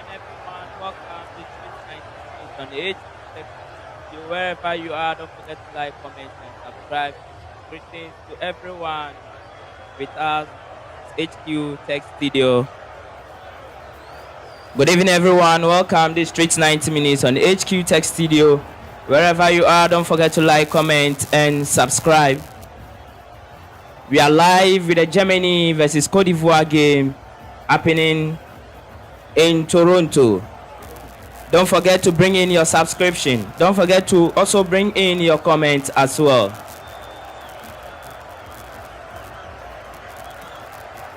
everyone. Welcome to Street 90 on the HQTS. Wherever you are, don't forget to like, comment, and subscribe. Greetings to everyone with us, HQ Tech Studio. Good evening, everyone. Welcome to Street 90 Minutes on the HQ Tech Studio. Wherever you are, don't forget to like, comment, and subscribe. We are live with the Germany versus Cote d'Ivoire game happening in Toronto. Don't forget to bring in your subscription. Don't forget to also bring in your comments as well.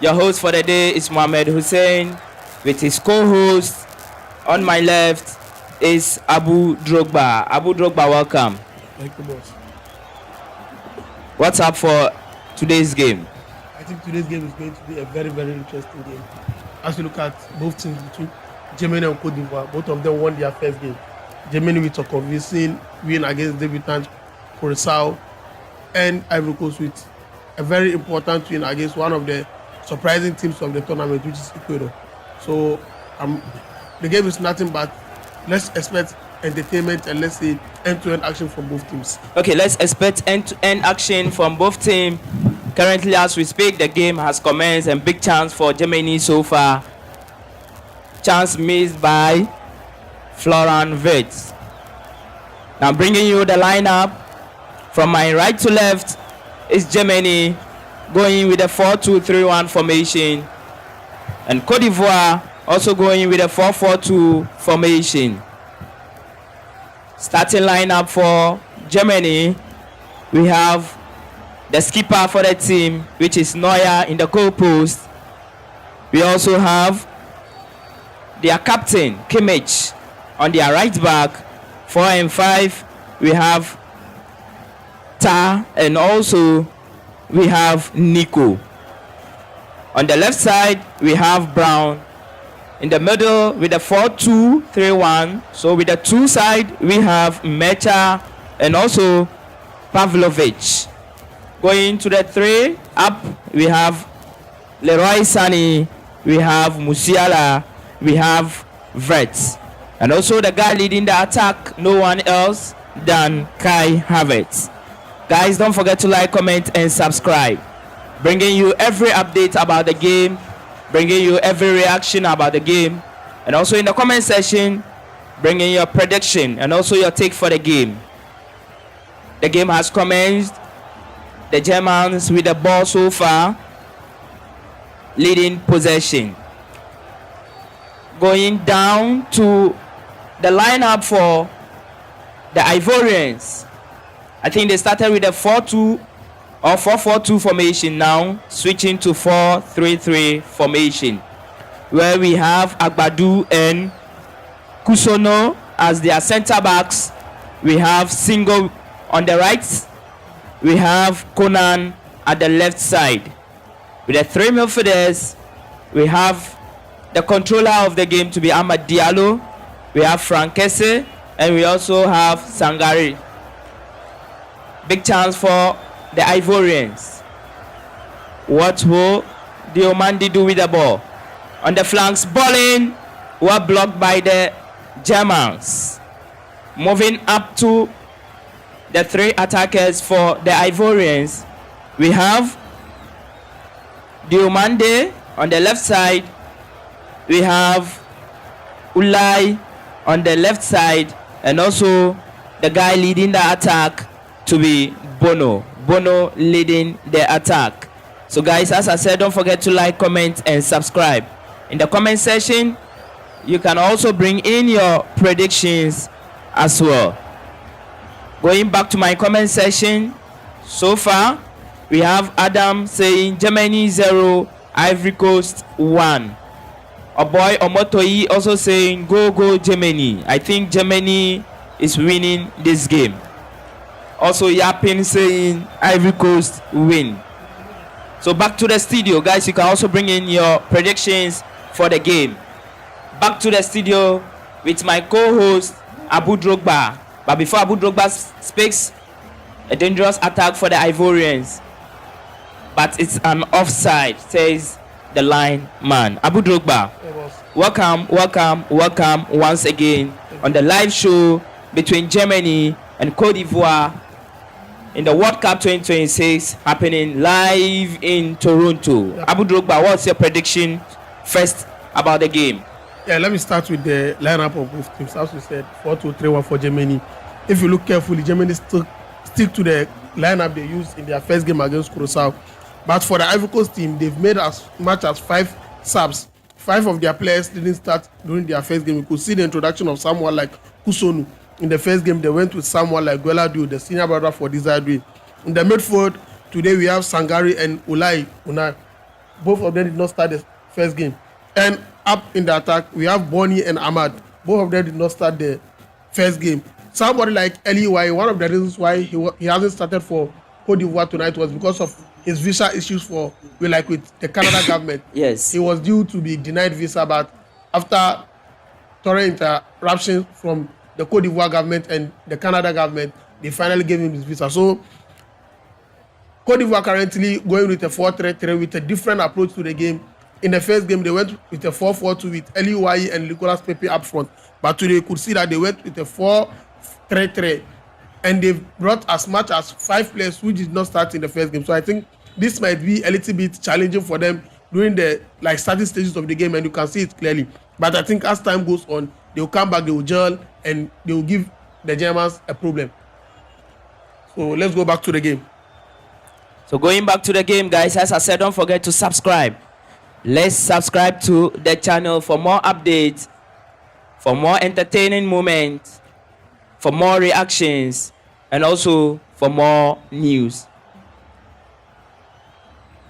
Your host for the day is Mohamed Hussein with his co-host. On my left is Abu Drogba. Abu Drogba, welcome. Thank you, boss. What's up for today's game? I think today's game is going to be a very, very interesting game. As you look at both teams between Germany and Cote d'Ivoire, both of them won their first game. Germany with a convincing win against debutant Curacao, and Ivory Coast with a very important win against one of the surprising teams of the tournament, which is Ecuador. So the game is nothing but let's expect entertainment and let's see end-to-end action from both teams. Okay, let's expect end-to-end action from both teams. Currently, as we speak, the game has commenced and big chance for Germany so far. Chance missed by Florian Wirtz. Now bringing you the lineup from my right to left is Germany going with a 4-2-3-1 formation, and Cote d'Ivoire also going with a 4-4-2 formation. Starting lineup for Germany, we have the skipper for the team, which is Neuer in the goal post. We also have their captain, Kimmich, on their right back. 4 and 5, we have Ta, and also we have Nico. On the left side, we have Brown. In the middle, with the 4-2-3-1. So with the two side, we have Mecha and also Pavlovic. Going to the 3 up, we have Leroy Sané, we have Musiala, we have Wirtz. And also the guy leading the attack, no one else than Kai Havertz. Guys, don't forget to like, comment, and subscribe. Bringing you every update about the game, bringing you every reaction about the game, and also in the comment section, bringing your prediction and also your take for the game. The game has commenced. The Germans with the ball so far, leading possession. Going down to the lineup for the Ivorians. I think they started with a 4-2 or 4-4-2 formation, now switching to 4-3-3 formation, where we have Agbadu and Kusono as their center backs. We have Singo on the right. We have Conan at the left side. With the 3 midfielders, we have the controller of the game to be Amad Diallo. We have Frankese, and we also have Sangare. Big chance for the Ivorians. What will the Omandi do with the ball? On the flanks, balling were blocked by the Germans. Moving up to the 3 attackers for the Ivorians, we have Diomande on the left side. We have Ulai on the left side, and also the guy leading the attack to be Bono. Bono leading the attack. So guys, as I said, don't forget to like, comment, and subscribe. In the comment section, you can also bring in your predictions as well. Going back to my comment section, so far we have Adam saying Germany 0, Ivory Coast 1. A boy Omotoi also saying go Germany. I think Germany is winning this game. Also Yapin saying Ivory Coast win. So back to the studio, guys. You can also bring in your predictions for the game. Back to the studio with my co-host Abu Drogba. But before Abu Drogba speaks, a dangerous attack for the Ivorians. But it's an offside, says the line man. Abu Drogba. It was welcome once again on the live show between Germany and Cote d'Ivoire in the World Cup 2026 happening live in Toronto. Abu Drogba, what's your prediction first about the game? Yeah, let me start with the lineup of both teams. As we said, 4-2-3-1 for Germany. If you look carefully, Germany stick to the lineup they used in their first game against Curacao. But for the Ivory Coast team, they've made as much as 5 subs. 5 of their players didn't start during their first game. You could see the introduction of someone like Kusonu. In the first game, they went with someone like Gueladu, the senior brother for Desiree. In the midfield, today we have Sangari and Unai. Both of them did not start the first game. And up in the attack, we have Bonny and Ahmad. Both of them did not start the first game. Somebody like Eli, one of the reasons why he hasn't started for Cote d'Ivoire tonight was because of his visa issues with the Canada government. Yes. He was due to be denied visa, but after thorough interruptions from the Cote d'Ivoire government and the Canada government, they finally gave him his visa. So Cote d'Ivoire currently going with a 4-3-3 with a different approach to the game. In the first game, they went with a 4-4-2 with Eli and Nicolas Pepe up front. But today you could see that they went with a 4-3-3. And they've brought as much as 5 players who did not start in the first game. So I think this might be a little bit challenging for them during the starting stages of the game, and you can see it clearly. But I think as time goes on, they will come back, they will gel, and they will give the Germans a problem. So let's go back to the game. So going back to the game, guys, as I said, don't forget to subscribe. Let's subscribe to the channel for more updates, for more entertaining moments, for more reactions, and also for more news.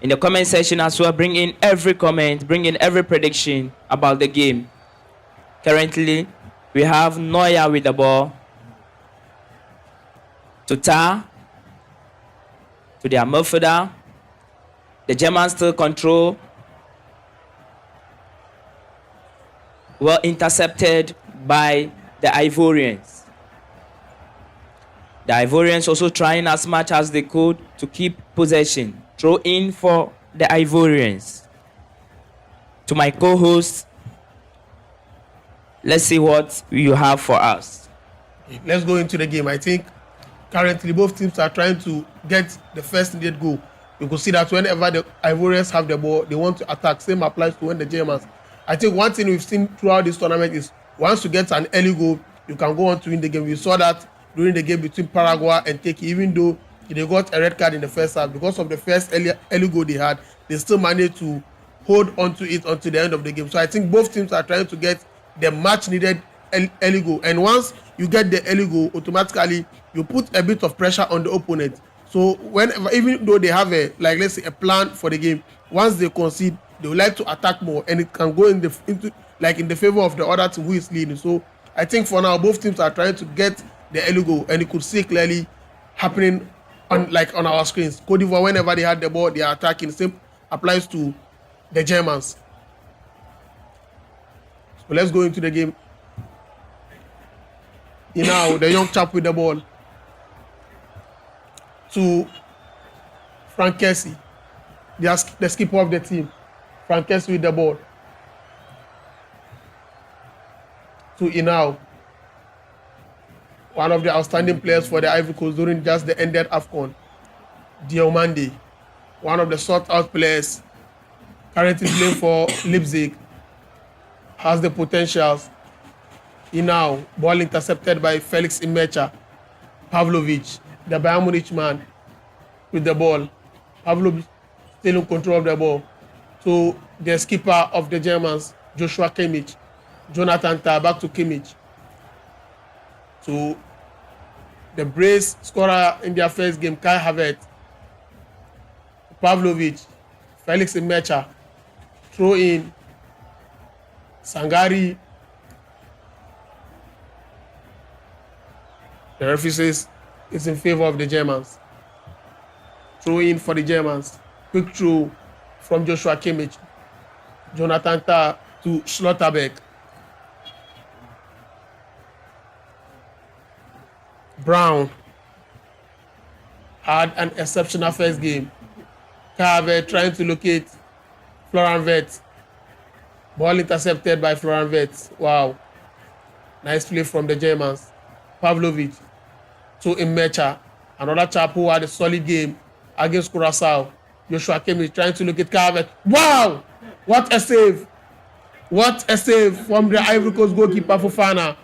In the comment section as well, bring in every comment, bring in every prediction about the game. Currently, we have Neuer with the ball. To their midfielder. The Germans still control. Well intercepted by the Ivorians. The Ivorians also trying as much as they could to keep possession. Throw in for the Ivorians. To my co-host, let's see what you have for us. Let's go into the game. I think currently both teams are trying to get the first needed goal. You can see that whenever the Ivorians have the ball, they want to attack. Same applies to when the Germans. I think one thing we've seen throughout this tournament is once you get an early goal, you can go on to win the game. We saw that during the game between Paraguay and Turkey, even though they got a red card in the first half, because of the first early goal they had, they still managed to hold on to it until the end of the game. So I think both teams are trying to get the much needed early goal. And once you get the early goal, automatically you put a bit of pressure on the opponent. So whenever, even though they have let's say a plan for the game, once they concede, they would like to attack more, and it can go in the favor of the other team who is leading. So I think for now both teams are trying to get the early goal, and you could see clearly happening on our screens. Cote d'Ivoire, whenever they had the ball, they are attacking. Same applies to the Germans. So let's go into the game. Now the young chap with the ball to Frank Kessie, the skipper of the team. Frank Kessie with the ball to Inau, one of the outstanding players for the Ivory Coast during just the ended AFCON. Diomande, one of the sought-out players, currently playing for Leipzig, has the potentials. Inau, ball intercepted by Felix Imecha. Pavlovic, the Bayern Munich man, with the ball. Pavlovic still in control of the ball. To the skipper of the Germans, Joshua Kimmich. Jonathan Tah back to Kimmich. To the brace scorer in their first game, Kai Havertz. Pavlovic, Felix Imecha. Throw in. Sangari. The referee says it's in favor of the Germans. Throw in for the Germans. Quick throw from Joshua Kimmich. Jonathan Tah to Schlotterbeck. Brown had an exceptional first game. Kai Havertz trying to locate Florian Wirtz. Ball intercepted by Florian Wirtz. Wow. Nice play from the Germans. Pavlovic to Imecha. Another chap who had a solid game against Curaçao. Joshua Kimmich trying to look at Carvet. Wow! What a save! What a save from the Ivory Coast goalkeeper Fofana.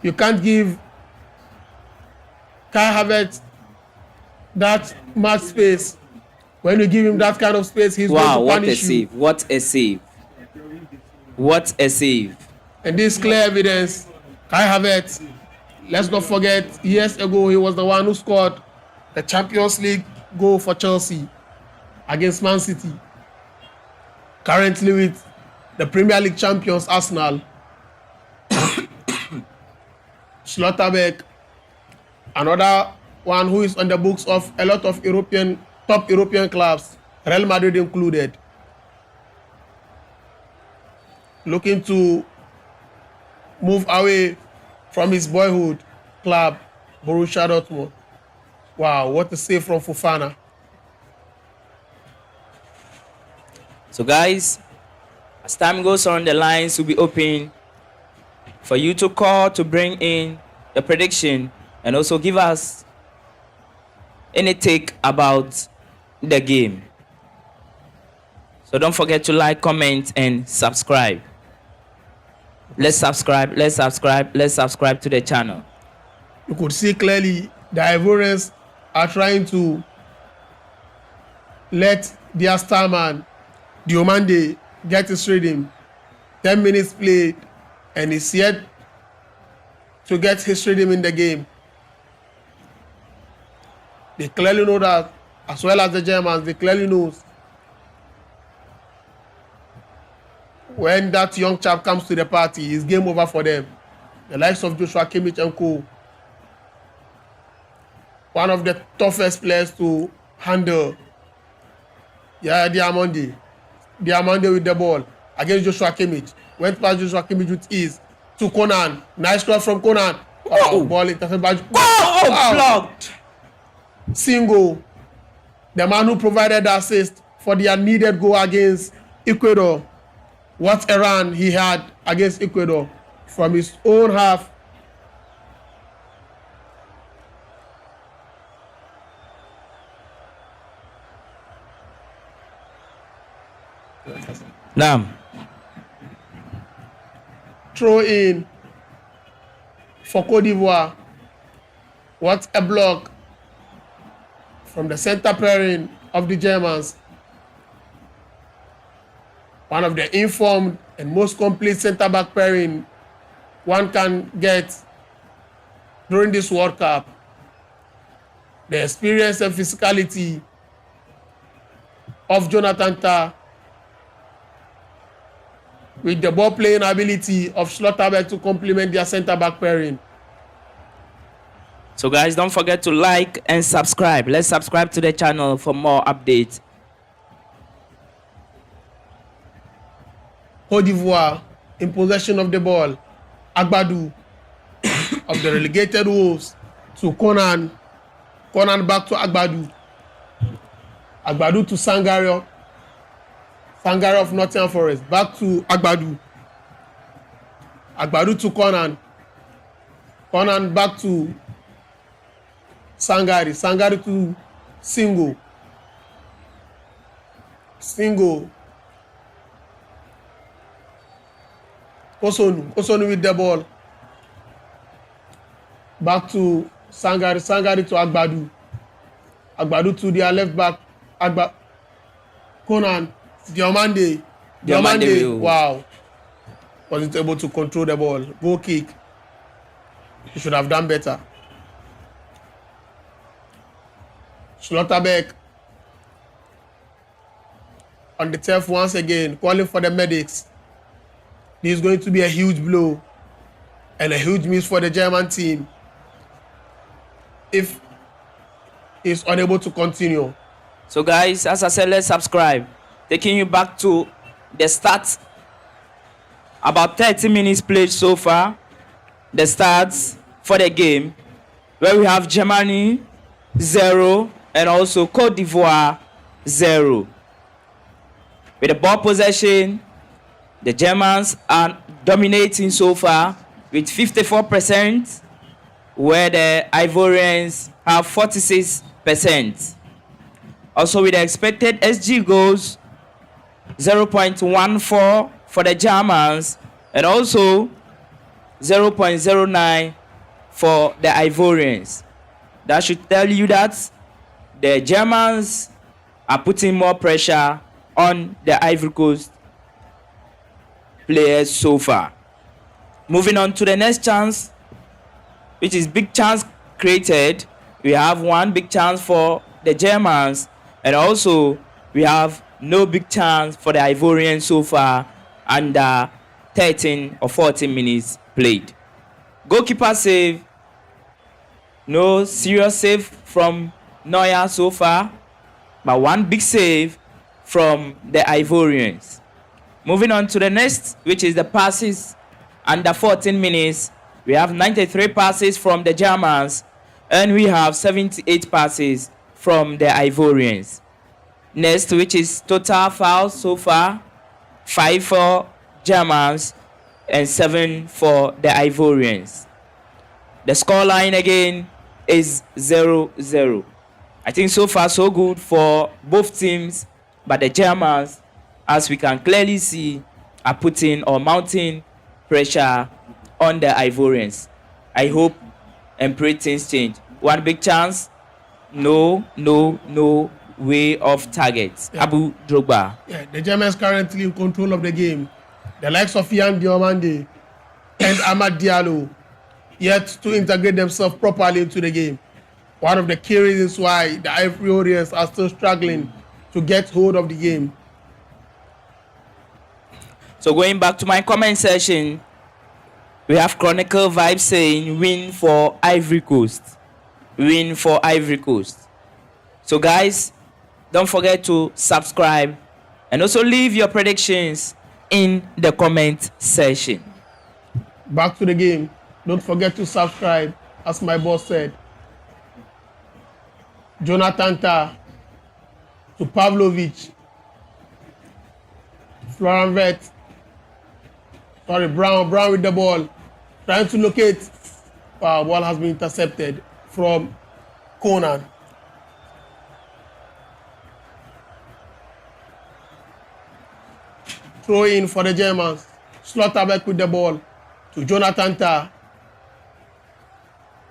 You can't give Kai Havertz that much space. When you give him that kind of space, he's going to punish you. What a save. What a save. And this clear evidence, Kai Havertz, let's not forget, years ago, he was the one who scored the Champions League goal for Chelsea against Man City. Currently with the Premier League champions, Arsenal. Schlotterbeck, another one who is on the books of a lot of top European clubs, Real Madrid included. Looking to move away from his boyhood club, Borussia Dortmund. Wow, what a save from Fofana. So guys, as time goes on, the lines will be open for you to call to bring in the prediction and also give us any take about the game. So don't forget to like, comment, and subscribe. Let's subscribe to the channel. You could see clearly the Ivorians are trying to let their star man, Diomande, get his rhythm. 10 minutes played, and he's yet to get his rhythm in the game. They clearly know that, as well as the Germans, they clearly know when that young chap comes to the party, it's game over for them. The likes of Joshua Kimmich and co. One of the toughest players to handle. Yeah, Diamande with the ball against Joshua Kimmich. Went past Joshua Kimmich with ease to Conan. Nice cross from Conan. Oh, ball intercepted by blocked. Single, the man who provided the assist for their needed goal against Ecuador. What a run he had against Ecuador from his own half. Now, throw in for Cote d'Ivoire. What a block from the center pairing of the Germans. One of the informed and most complete center-back pairing one can get during this World Cup. The experience and physicality of Jonathan Tah with the ball playing ability of Schlotterbeck to complement their center-back pairing. So guys, don't forget to like and subscribe. Let's subscribe to the channel for more updates. Cote d'Ivoire in possession of the ball. Agbadu of the relegated Wolves to Conan. Conan back to Agbadu. Agbadu to Sangario. Sangario of Nottingham Forest. Back to Agbadu. Agbadu to Conan. Conan back to Sangari. Sangari to Singo. Singo. Kosonu with the ball. Back to Sangari. Sangari to Agbadu. Agbadu to their left back. Conan. Diomande. Wow. Wasn't able to control the ball. Goal kick. He should have done better. Schlotterbeck on the turf once again, calling for the medics. This is going to be a huge blow and a huge miss for the German team if he's unable to continue. So guys, as I said, let's subscribe. Taking you back to the stats. About 30 minutes played so far. The stats for the game, where we have Germany 0 and also Cote d'Ivoire 0. With the ball possession, the Germans are dominating so far with 54%, where the Ivorians have 46%. Also with the expected SG goals, 0.14 for the Germans and also 0.09 for the Ivorians. That should tell you that the Germans are putting more pressure on the Ivory Coast players so far. Moving on to the next chance, which is big chance created. We have one big chance for the Germans and also we have no big chance for the Ivorians so far under 13 or 14 minutes played. Goalkeeper save, no serious save from Neuer so far, but one big save from the Ivorians. Moving on to the next, which is the passes under 14 minutes. We have 93 passes from the Germans and we have 78 passes from the Ivorians. Next, which is total fouls so far, 5 for Germans and 7 for the Ivorians. The scoreline again is 0-0. I think so far so good for both teams, but the Germans, as we can clearly see, are putting or mounting pressure on the Ivorians. I hope and pray things change. One big chance, no way off target. Yeah. Abu Drogba. Yeah, the Germans currently in control of the game. The likes of Yan Diomande and Amad Diallo yet to integrate themselves properly into the game. One of the key reasons why the Ivorians are still struggling to get hold of the game. So going back to my comment section, we have Chronicle Vibe saying win for Ivory Coast. Win for Ivory Coast. So guys, don't forget to subscribe and also leave your predictions in the comment section. Back to the game. Don't forget to subscribe, as my boss said. Jonathan Tah to Pavlovic. Florian Wirtz. Sorry, Brown with the ball. Trying to locate. Ball has been intercepted from Conan. Throw in for the Germans. Slaughterback with the ball to Jonathan Tah.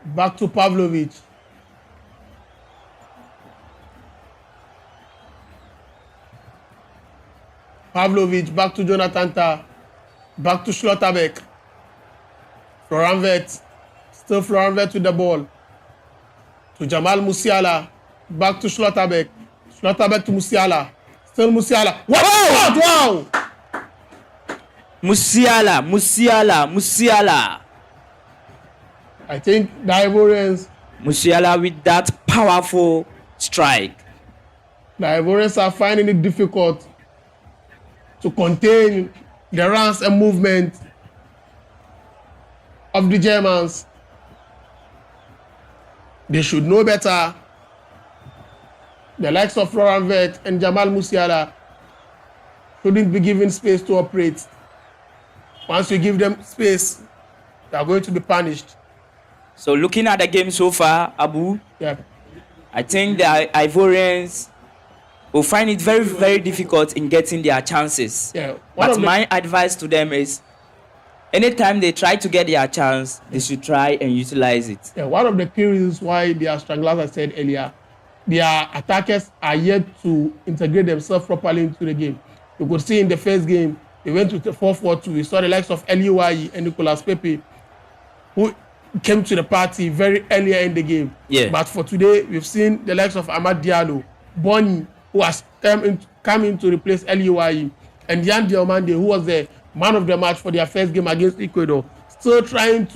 Back to Pavlovic. Pavlovic back to Jonathan Tah. Back to Schlotterbeck. Florian Wirtz. Still Florian Wirtz with the ball. To Jamal Musiala. Back to Schlotterbeck. Schlotterbeck to Musiala. Still Musiala. Wow! Musiala. I think the Ivorians. Musiala with that powerful strike. The Ivorians are finding it difficult to contain the runs and movement of the Germans. They should know better. The likes of Florian Wirtz and Jamal Musiala shouldn't be given space to operate. Once you give them space, they are going to be punished. So looking at the game so far, Abu, yeah, I think the Ivorians will find it very, very difficult in getting their chances. Yeah. But my advice to them is, anytime they try to get their chance, they should try and utilize it. Yeah, one of the key reasons why they are struggling, as I said earlier, their attackers are yet to integrate themselves properly into the game. You could see in the first game, they went to the 4-4-2. We saw the likes of Eliuayi and Nicolas Pepe, who came to the party very earlier in the game. Yeah. But for today, we've seen the likes of Amad Diallo, Bonny, who has come in to replace Eliuayi, and Yan Diomande, who was the man of the match for their first game against Ecuador, still struggling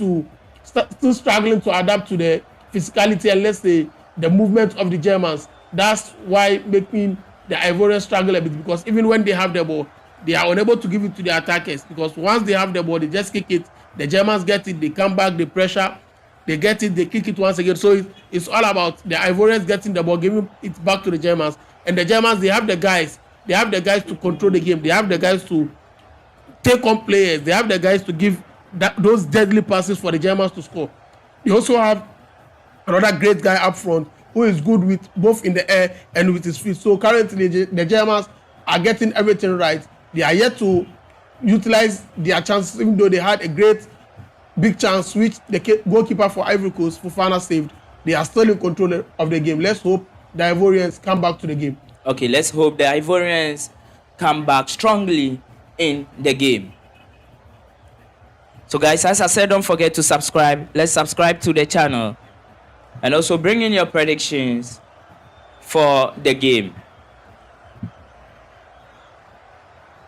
to adapt to the physicality and, let's say, the movement of the Germans. That's why making the Ivorians struggle a bit, because even when they have the ball, they are unable to give it to the attackers, because once they have the ball, they just kick it. The Germans get it, they come back, they pressure, they get it, they kick it once again. So it's all about the Ivorians getting the ball, giving it back to the Germans. And the Germans, they have the guys They have the guys to control the game. They have the guys to take on players. They have the guys to give those deadly passes for the Germans to score. They also have another great guy up front who is good with both in the air and with his feet. So currently the Germans are getting everything right. They are yet to utilize their chances, even though they had a great big chance which the goalkeeper for Ivory Coast, Fofana, saved. They are still in control of the game. Let's hope the Ivorians come back to the game. Okay, let's hope the Ivorians come back strongly in the game. So guys, as I said, don't forget to subscribe. Let's subscribe to the channel. And also bring in your predictions for the game.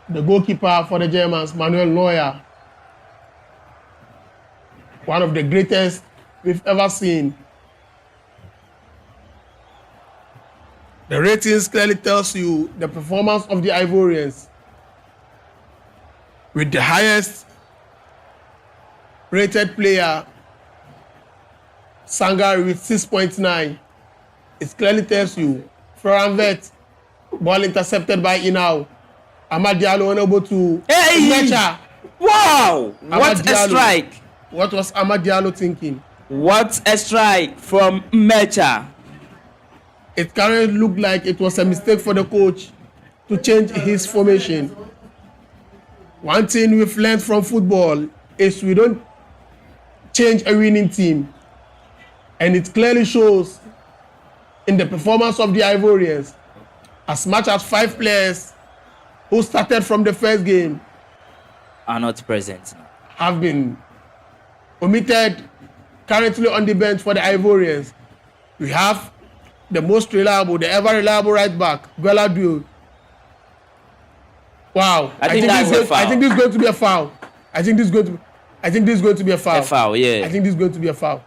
The goalkeeper for the Germans, Manuel Neuer, one of the greatest we've ever seen. The ratings clearly tells you the performance of the Ivorians, with the highest rated player, Sangare, with 6.9. It clearly tells you Florian Wirtz, ball intercepted by Inau. Amad Diallo unable to measure. Wow! What a strike! What was Amad Diallo thinking? What a strike from Mecha. It currently looked like it was a mistake for the coach to change his formation. One thing we've learned from football is we don't change a winning team. And it clearly shows in the performance of the Ivorians. As much as 5 players who started from the first game are not present now, have been omitted, currently on the bench for the Ivorians. We have the most reliable, the ever reliable right back, Gueladio. Wow. I think this is going to be a foul. I think this is going to be a foul. A foul, yeah. I think this is going to be a foul.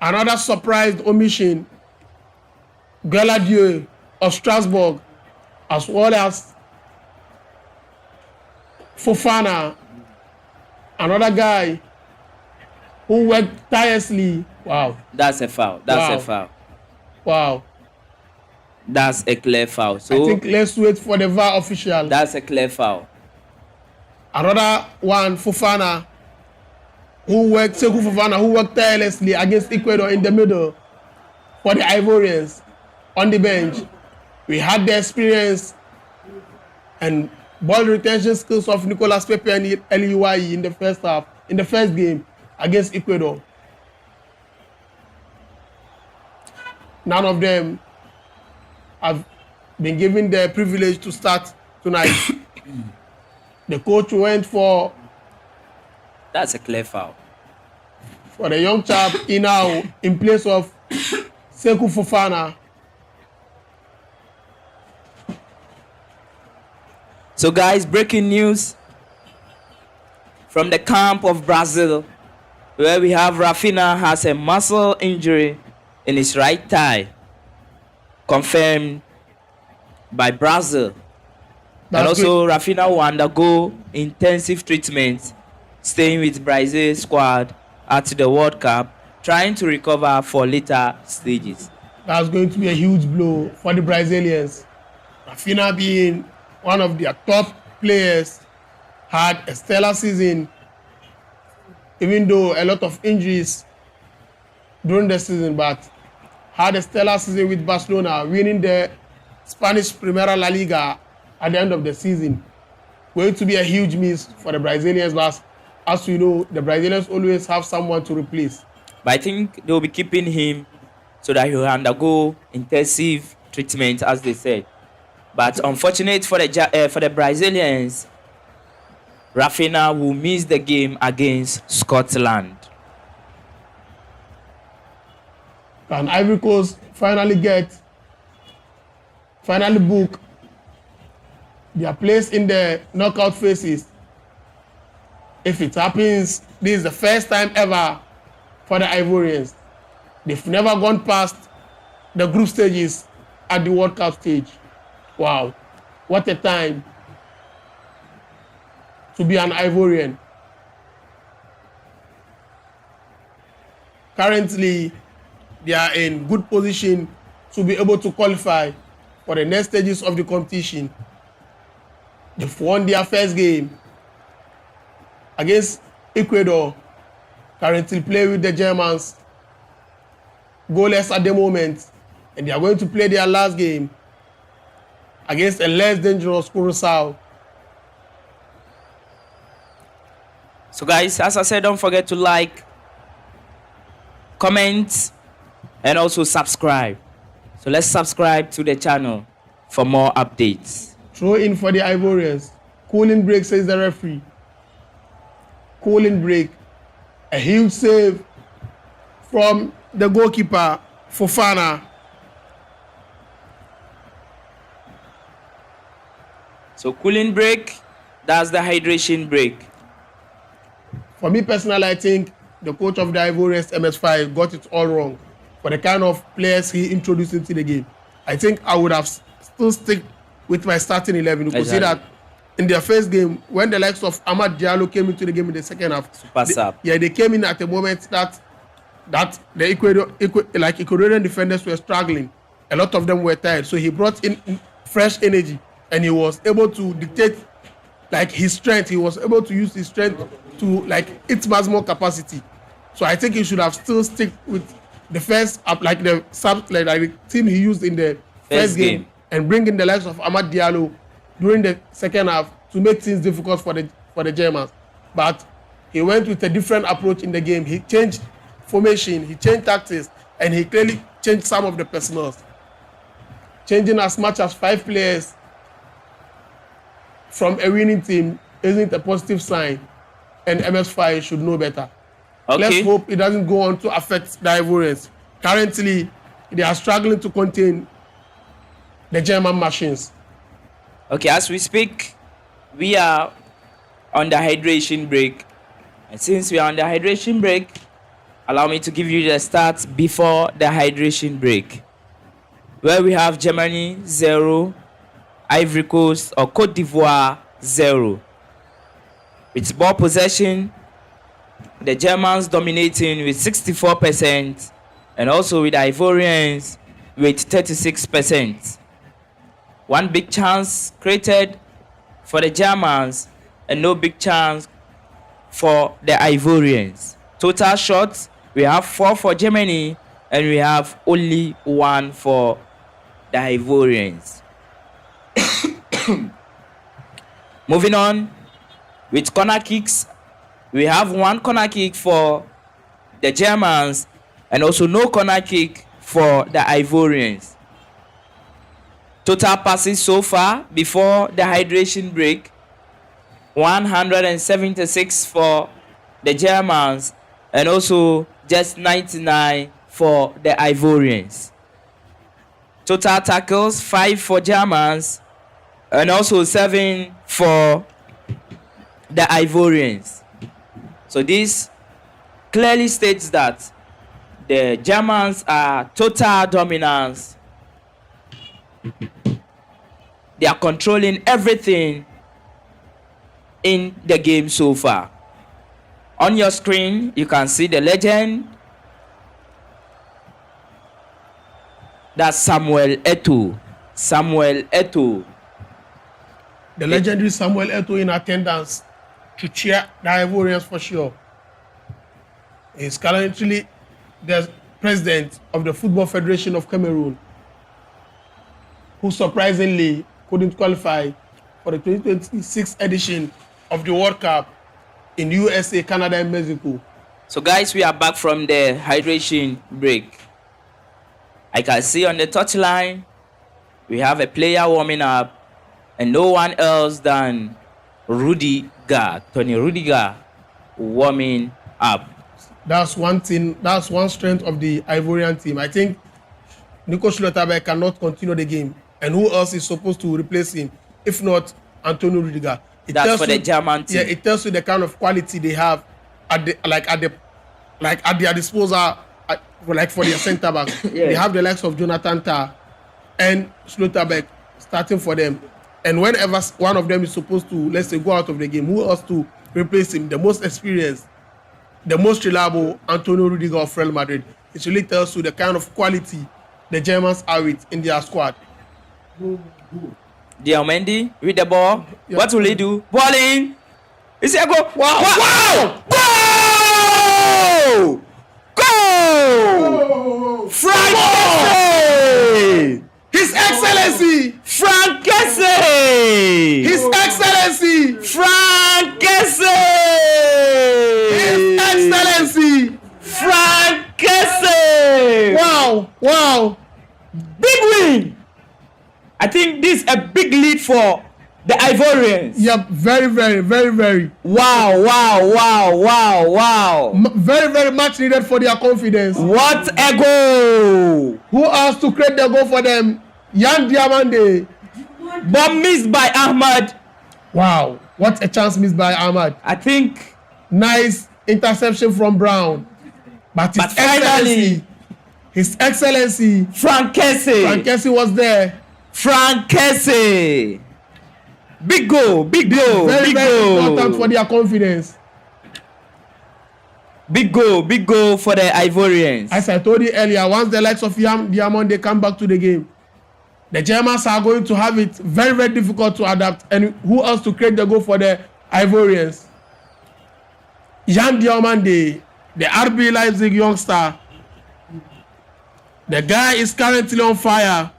Another surprised omission, Gueladio of Strasbourg, as well as Fofana, another guy who worked tirelessly. Wow. That's a foul. That's a foul. Wow. That's a clear foul. So I think let's wait for the VAR official. That's a clear foul. Another one, Fofana, Sekou Fofana, who worked tirelessly against Ecuador in the middle for the Ivorians on the bench. We had the experience and ball retention skills of Nicolas Pepe and Eliuai in the first half, in the first game against Ecuador. None of them have been given the privilege to start tonight. The coach went for... That's a clear foul. For the young chap Inau in place of Sekou Fofana. So guys, breaking news from the camp of Brazil, where we have Rafinha has a muscle injury in his right thigh, confirmed by Brazil. And also Rafinha will undergo intensive treatment, staying with Brazil's squad at the World Cup, trying to recover for later stages. That's going to be a huge blow for the Brazilians. Rafinha, being one of their top players, had a stellar season, even though a lot of injuries during the season, but had a stellar season with Barcelona, winning the Spanish Primera La Liga at the end of the season. Going to be a huge miss for the Brazilians, but as we know, the Brazilians always have someone to replace. But I think they'll be keeping him so that he'll undergo intensive treatment, as they said. But unfortunate for the Brazilians, Rafinha will miss the game against Scotland. Can Ivory Coast finally book their place in the knockout phases? If it happens, this is the first time ever for the Ivorians. They've never gone past the group stages at the World Cup stage. Wow, what a time to be an Ivorian. Currently, they are in good position to be able to qualify for the next stages of the competition. They've won their first game against Ecuador, currently play with the Germans, goalless at the moment, and they are going to play their last game against a less dangerous Curacao. So guys, as I said, don't forget to like, comment, and also subscribe. So let's subscribe to the channel for more updates. Throw in for the Ivorians. Cooling break, says the referee. Cooling break. A huge save from the goalkeeper, Fofana. So cooling break, that's the hydration break. For me personally, I think the coach of the Ivorians, MS5, got it all wrong for the kind of players he introduced into the game. I think I would have still stick with my starting 11. You could see that in their first game, when the likes of Amad Diallo came into the game in the second half, they came in at a moment that the Ecuadorian defenders were struggling. A lot of them were tired, so he brought in fresh energy, and he was able to dictate his strength. He was able to use his strength to its maximum capacity. So I think he should have still stick with the first the team he used in the first game and bring in the likes of Amad Diallo during the second half to make things difficult for the Germans. But he went with a different approach in the game. He changed formation, he changed tactics, and he clearly changed some of the personnel. Changing as much as 5 players from a winning team isn't a positive sign, and MS5 should know better. Okay. Let's hope it doesn't go on to affect the Ivorians. Currently, they are struggling to contain the German machines. Okay, as we speak, we are on the hydration break. And since we are on the hydration break, allow me to give you the stats before the hydration break. Where we have Germany 0, Ivory Coast or Cote d'Ivoire 0. With ball possession, the Germans dominating with 64%, and also with the Ivorians with 36%. One big chance created for the Germans and no big chance for the Ivorians. Total shots, we have 4 for Germany and we have only 1 for the Ivorians. Moving on with corner kicks, we have 1 corner kick for the Germans and also no corner kick for the Ivorians. Total passes so far before the hydration break, 176 for the Germans and also just 99 for the Ivorians. Total tackles, 5 for Germans and also 7 for the Ivorians. So this clearly states that the Germans are total dominance. They are controlling everything in the game so far. On your screen, you can see the legend. That's Samuel Eto'o. Samuel Eto'o. The legendary Samuel Eto'o in attendance to cheer the Ivorians for sure. He's currently the president of the Football Federation of Cameroon, who surprisingly couldn't qualify for the 2026 edition of the World Cup in USA, Canada, and Mexico. So guys, we are back from the hydration break. I can see on the touchline, we have a player warming up and no one else than Rudiger, Tony Rudiger, warming up. That's one thing, that's one strength of the Ivorian team. I think Nico Schlotterbeck cannot continue the game. And who else is supposed to replace him? If not Antonio Rudiger. That's for the German team. Yeah, it tells you the kind of quality they have at their disposal, for their centre back. Yeah. They have the likes of Jonathan Tah and Schlotterbeck starting for them. And whenever one of them is supposed to, let's say, go out of the game, who else to replace him? The most experienced, the most reliable Antonio Rudiger of Real Madrid. It really tells you the kind of quality the Germans are with in their squad. Diamendi with the ball. Yeah. What will he do? Balling. Is it a goal? Wow! Goal! Goal! Frank Kessé! His Excellency! Frank Kessé! His Excellency! Frank Kessé! His Excellency! Frank Kessé! Wow! Big win! I think this is a big lead for the Ivorians. Yep, very. Wow. Very much needed for their confidence. What a goal! Who else to create the goal for them? Yan Diamande. But missed by Ahmad. Wow, what a chance missed by Ahmad. I think. Nice interception from Brown. But Finally, His Excellency Frank Kessé was there. Frank Kessé. Big goal. Very important for their confidence. Big goal for the Ivorians. As I told you earlier, once the likes of Diamond they come back to the game, the Germans are going to have it very difficult to adapt. And who else to create the goal for the Ivorians? Yan Diamande, the RB Leipzig youngster. The guy is currently on fire.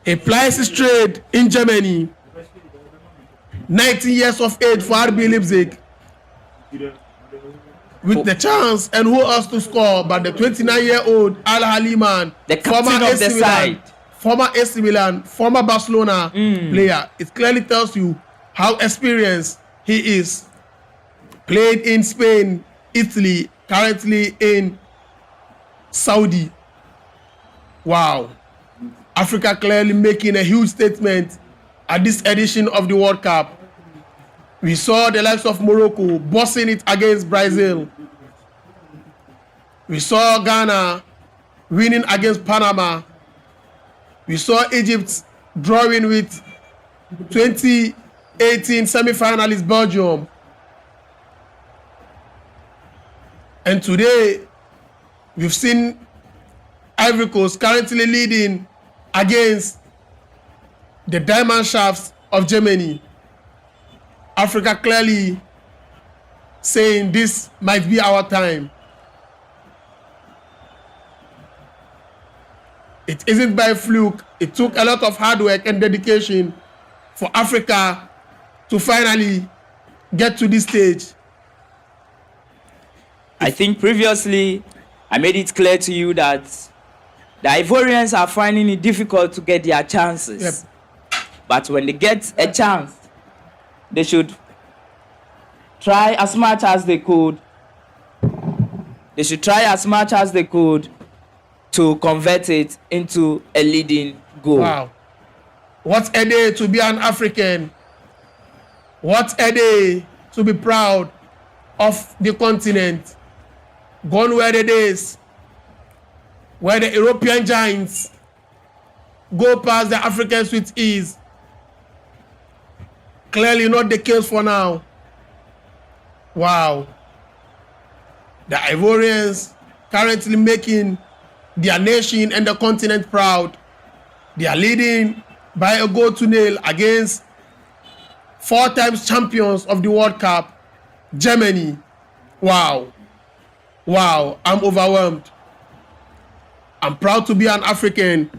He plays his trade in Germany. 19 years of age for RB Leipzig. With the chance and who else to score but the 29-year-old Al Haliman, the captain of the side, former AC Milan, former Barcelona player. It clearly tells you how experienced he is. Played in Spain, Italy, currently in Saudi. Wow. Africa clearly making a huge statement at this edition of the World Cup. We saw the likes of Morocco bossing it against Brazil. We saw Ghana winning against Panama. We saw Egypt drawing with 2018 semi-finalist Belgium. And today, we've seen Ivory Coast currently leading against the diamond shafts of Germany. Africa clearly saying this might be our time. It isn't by fluke. It took a lot of hard work and dedication for Africa to finally get to this stage. I think previously I made it clear to you that the Ivorians are finding it difficult to get their chances. Yep. But when they get a chance, they should try as much as they could. They should try as much as they could to convert it into a leading goal. Wow. What a day to be an African. What a day to be proud of the continent. Gone were the days where the European giants go past the Africans with ease. Clearly not the case for now. Wow. The Ivorians currently making their nation and the continent proud. They are leading by a goal to nil against 4 times champions of the World Cup, Germany. Wow. Wow, I'm overwhelmed. I'm proud to be an African.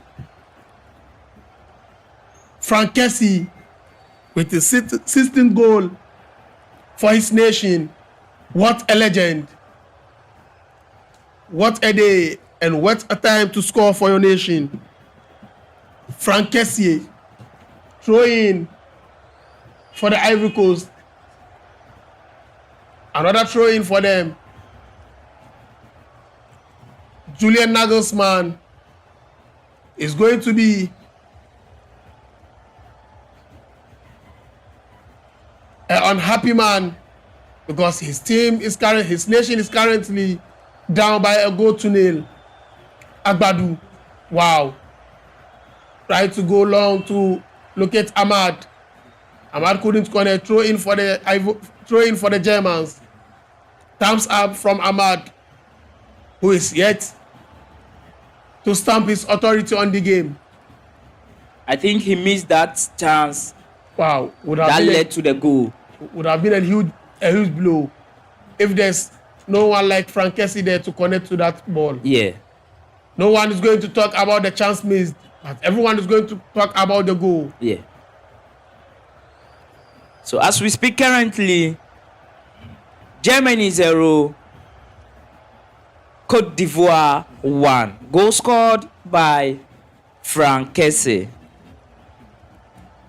Frank Kessé with his 16th goal for his nation. What a legend. What a day and what a time to score for your nation. Frank Kessé throwing for the Ivory Coast. Another throw-in for them. Julian Nagelsmann is going to be an unhappy man because his nation is currently down by a goal to nil. Agbadu, wow. Tried to go long to locate Ahmad. Ahmad couldn't connect. Throw in for the Germans. Thumbs up from Ahmad, who is yet to stamp his authority on the game. I think he missed that chance Wow, that led to the goal. Would have been a huge blow if there's no one like Frank Kessie there to connect to that ball. Yeah. No one is going to talk about the chance missed, but everyone is going to talk about the goal. Yeah. So as we speak currently, Germany 0, Cote d'Ivoire 1. Goal scored by Frank Kessie.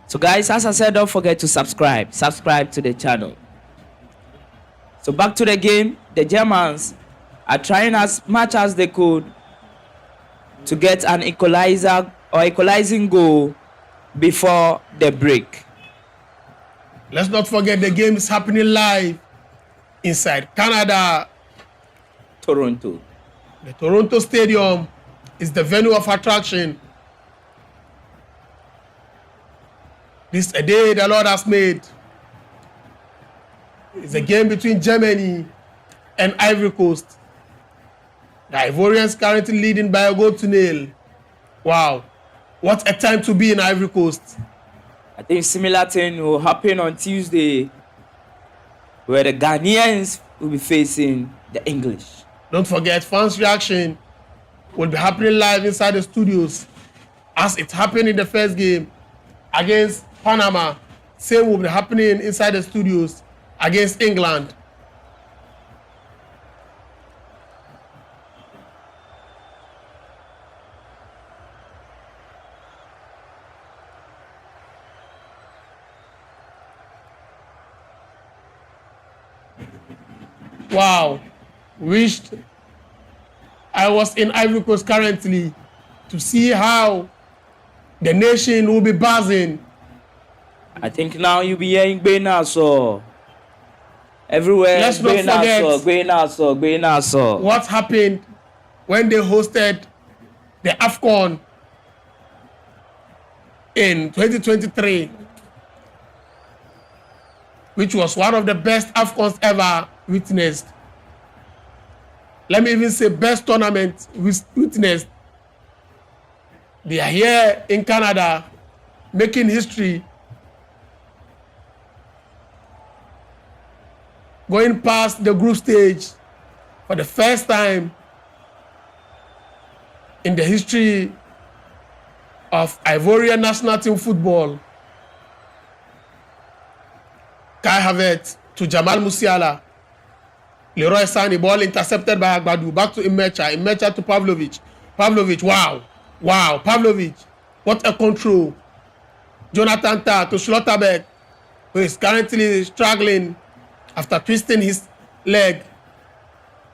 So guys, as I said, don't forget to subscribe to the channel. So back to the game. The Germans are trying as much as they could to get an equalizer or equalizing goal before the break. Let's not forget the game is happening live inside Canada. Toronto. The Toronto Stadium is the venue of attraction. This is a day the Lord has made. It's a game between Germany and Ivory Coast. The Ivorians currently leading by a goal to nil. Wow, what a time to be in Ivory Coast. I think similar thing will happen on Tuesday, where the Ghanaians will be facing the English. Don't forget, fans' reaction will be happening live inside the studios as it happened in the first game against Panama. Same will be happening inside the studios against England. Wow, wished I was in Ivory Coast currently to see how the nation will be buzzing. I think now you'll be hearing Benaso. Everywhere, Let's not forget Benaso. what happened when they hosted the AFCON in 2023, which was one of the best AFCONs ever witnessed. Let me even say best tournament witnessed. They are here in Canada making history, going past the group stage for the first time in the history of Ivorian national team football. Kai Havertz to Jamal Musiala. Leroy Sani, ball intercepted by Agbadu. Back to Imecha. Imecha to Pavlovic. Pavlovic, wow. Wow, Pavlovic. What a control. Jonathan Tah to Schlotterbeck, who is currently struggling after twisting his leg.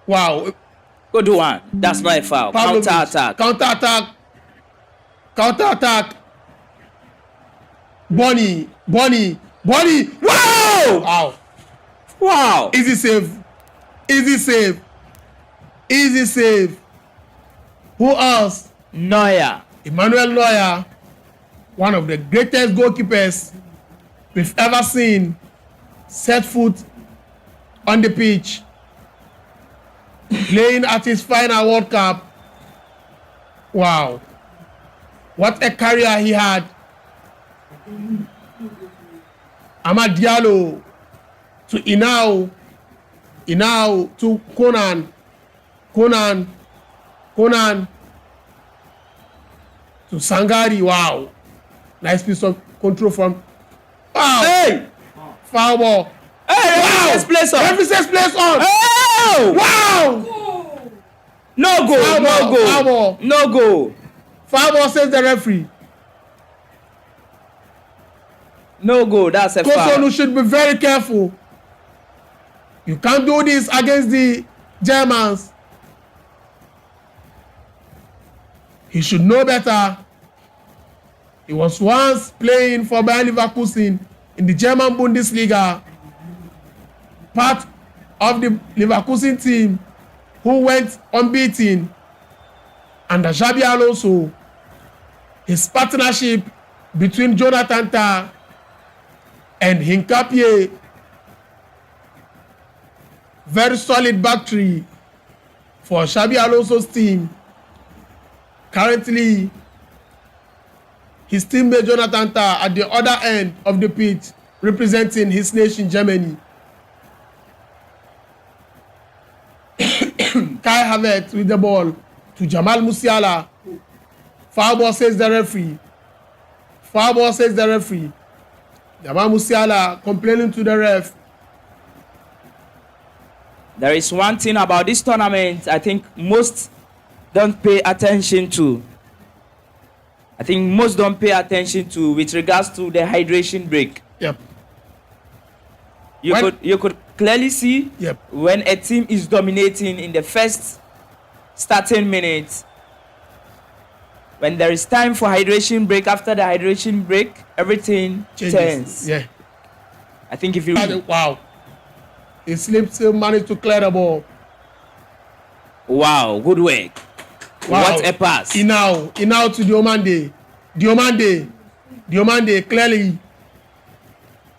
Wow. Good one. That's not a foul. Counter-attack. Counter-attack. Bonnie. Wow! Wow. Wow. Easy save. Who else? Neuer. Emmanuel Neuer, one of the greatest goalkeepers we've ever seen, set foot on the pitch, playing at his final World Cup. Wow. What a career he had. Amad Diallo to Inau to Conan to Sangari. Wow. Nice piece of control from. Wow. Hey! Foul ball. Hey! Wow. Referee says place on. Oh! Wow. No goal. Foul ball. No goal. Foul ball says the referee. No goal. That's a foul. Kosonu should be very careful. You can't do this against the Germans. He should know better. He was once playing for Bayer Leverkusen in the German Bundesliga, part of the Leverkusen team who went unbeaten under Xabi Alonso. His partnership between Jonathan Tah and Hincapie, very solid back three for Xabi Alonso's team. Currently, his teammate Jonathan Tah at the other end of the pitch, representing his nation, Germany. Kai Havertz with the ball to Jamal Musiala. Foul ball, says the referee. Foul ball, says the referee. Jamal Musiala complaining to the ref. There is one thing about this tournament I think most don't pay attention to. With regards to the hydration break. Yep. You could clearly see when a team is dominating in the first starting minutes. When there is time for hydration break, after the hydration break, everything turns. Yeah. I think if you... Wow. He slipped, still managed to clear the ball. Wow, good work. Wow. What a pass. Inau to Diomande. Diomande clearly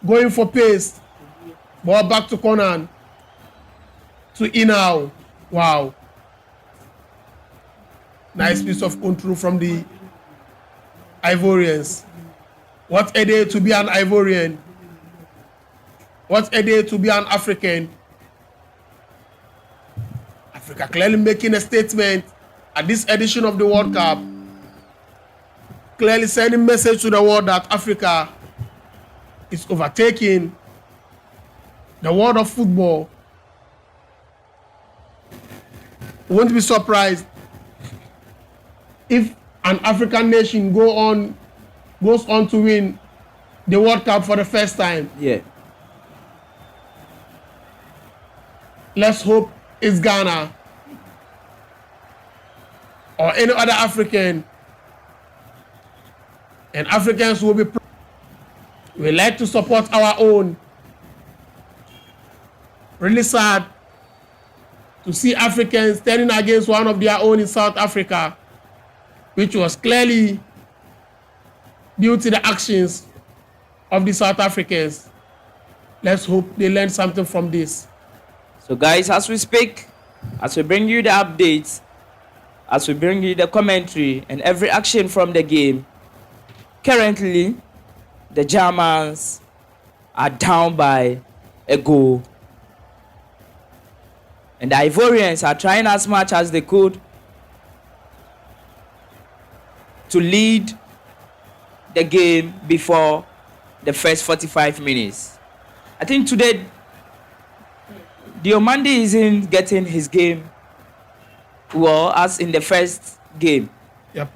going for pace. Ball back to Conan. To Inau. Wow. Nice piece of control from the Ivorians. What a day to be an Ivorian. What a day to be an African. Africa clearly making a statement at this edition of the World Cup. Clearly sending a message to the world that Africa is overtaking the world of football. Won't be surprised if an African nation goes on to win the World Cup for the first time. Yeah. Let's hope it's Ghana or any other African. And Africans will be we like to support our own. Really sad to see Africans turning against one of their own in South Africa, which was clearly due to the actions of the South Africans. Let's hope they learn something from this. So guys, as we speak, as we bring you the updates, as we bring you the commentary and every action from the game, currently the Germans are down by a goal. And the Ivorians are trying as much as they could to lead the game before the first 45 minutes. I think today Diomande isn't getting his game well as in the first game. Yep.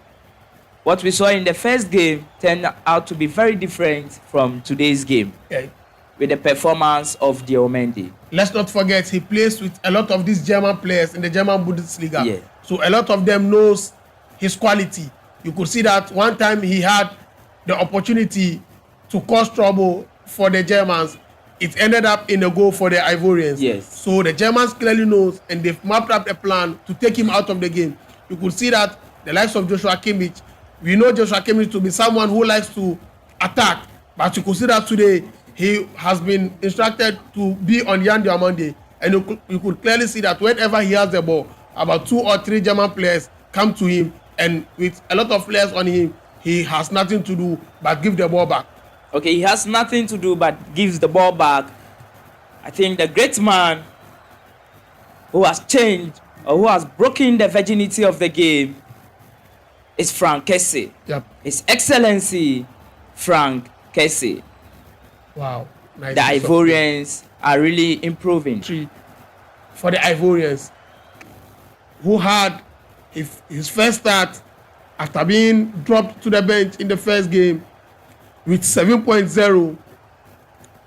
What we saw in the first game turned out to be very different from today's game. Okay. With the performance of Diomande. Let's not forget he plays with a lot of these German players in the German Bundesliga. Yeah. So a lot of them knows his quality. You could see that one time he had the opportunity to cause trouble for the Germans. It ended up in a goal for the Ivorians. Yes. So the Germans clearly knows and they've mapped up a plan to take him out of the game. You could see that the likes of Joshua Kimmich, we know Joshua Kimmich to be someone who likes to attack, but you could see that today he has been instructed to be on Yan Diomande, and you could clearly see that whenever he has the ball, about 2 or 3 German players come to him, and with a lot of players on him, he has nothing to do but give the ball back. Okay, he has nothing to do but gives the ball back. I think the great man who has changed or who has broken the virginity of the game is Frank Kessie. Yep. His Excellency Frank Kessie. Wow. Nice. The Ivorians are really improving. For the Ivorians, who had his first start after being dropped to the bench in the first game with 7.0.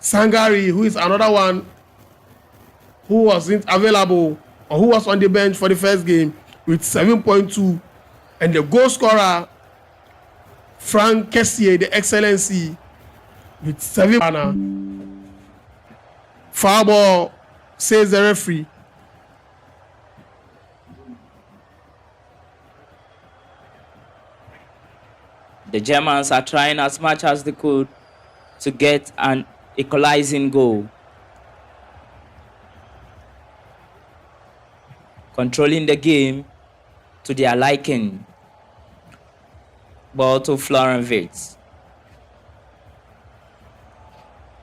Sangari, who is another one who wasn't available or who was on the bench for the first game with 7.2. And the goal scorer, Frank Kessie, the Excellency, with 7. Foul ball, says the referee. The Germans are trying as much as they could to get an equalizing goal. Controlling the game to their liking. Ball to Florent Wirtz.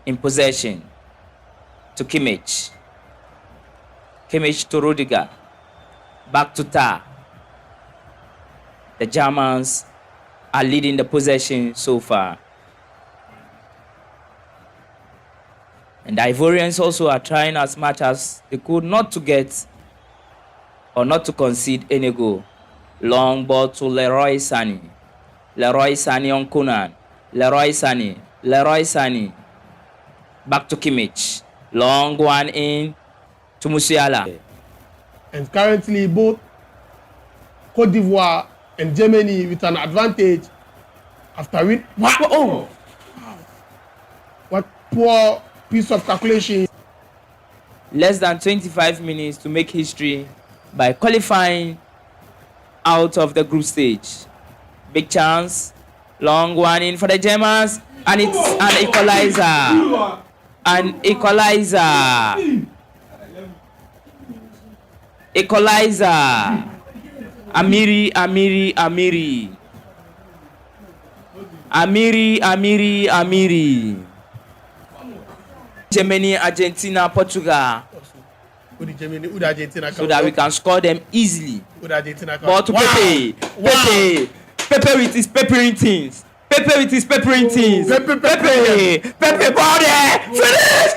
In possession to Kimmich. Kimmich to Rudiger. Back to Tar. The Germans are leading the possession so far. And the Ivorians also are trying as much as they could not to get or not to concede any goal. Long ball to Leroy Sané. Leroy Sané on Conan. Leroy Sané. Leroy Sané. Back to Kimmich. Long one in to Musiala. And currently both Cote d'Ivoire and Germany with an advantage after win. Oh! What poor piece of calculation. Less than 25 minutes to make history by qualifying out of the group stage. Big chance. Long one in for the Germans. And it's an equalizer. An equalizer. Equalizer. Amiri, Amiri, Amiri. Amiri, Amiri, Amiri. Germany, Argentina, Portugal. So that we can score them easily. But to Pepe. Pepe. Pepe with his peppering things. Pepe with his peppering things. Pepe. Pepe, ball there. Finish.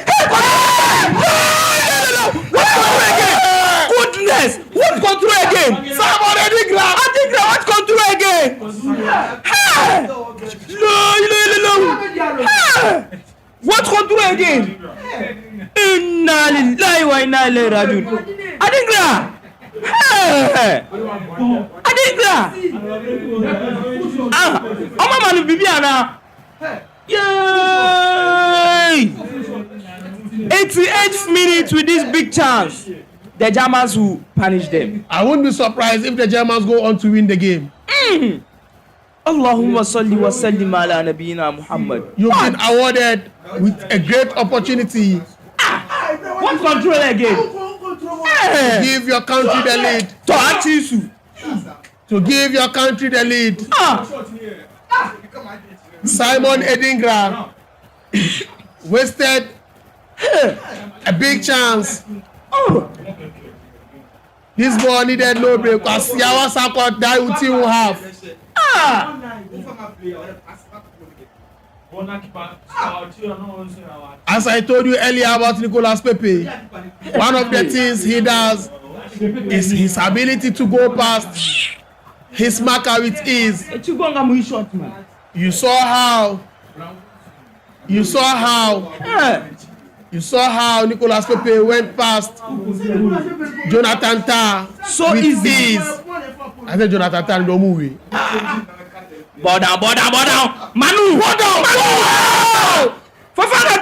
Goodness. What control again? Somebody Adigra. What control again? No. What control again? Inna lillahi wa inna ilaihi rajiun. Adigra. Adigra. Ọmọ manu bibi ana. Yay! 88th minute with this big chance. The Germans will punish them. I won't be surprised if the Germans go on to win the game. Allahumma salli wa sallim ala nabiyyina Muhammad. You've been awarded with a great opportunity. What control again? To give your country the lead. To give your country the lead. Simon Edingra wasted a big chance. This ball needed no break because Yawa Sakot that would team will have. As I told you earlier about Nicolas Pepe, one of the things he does is his ability to go past his marker with ease. You saw how Nicolas Pepe went past Jonathan Tah with ease. I said Jonathan Tah no move. Bow down. Manu! Fafana,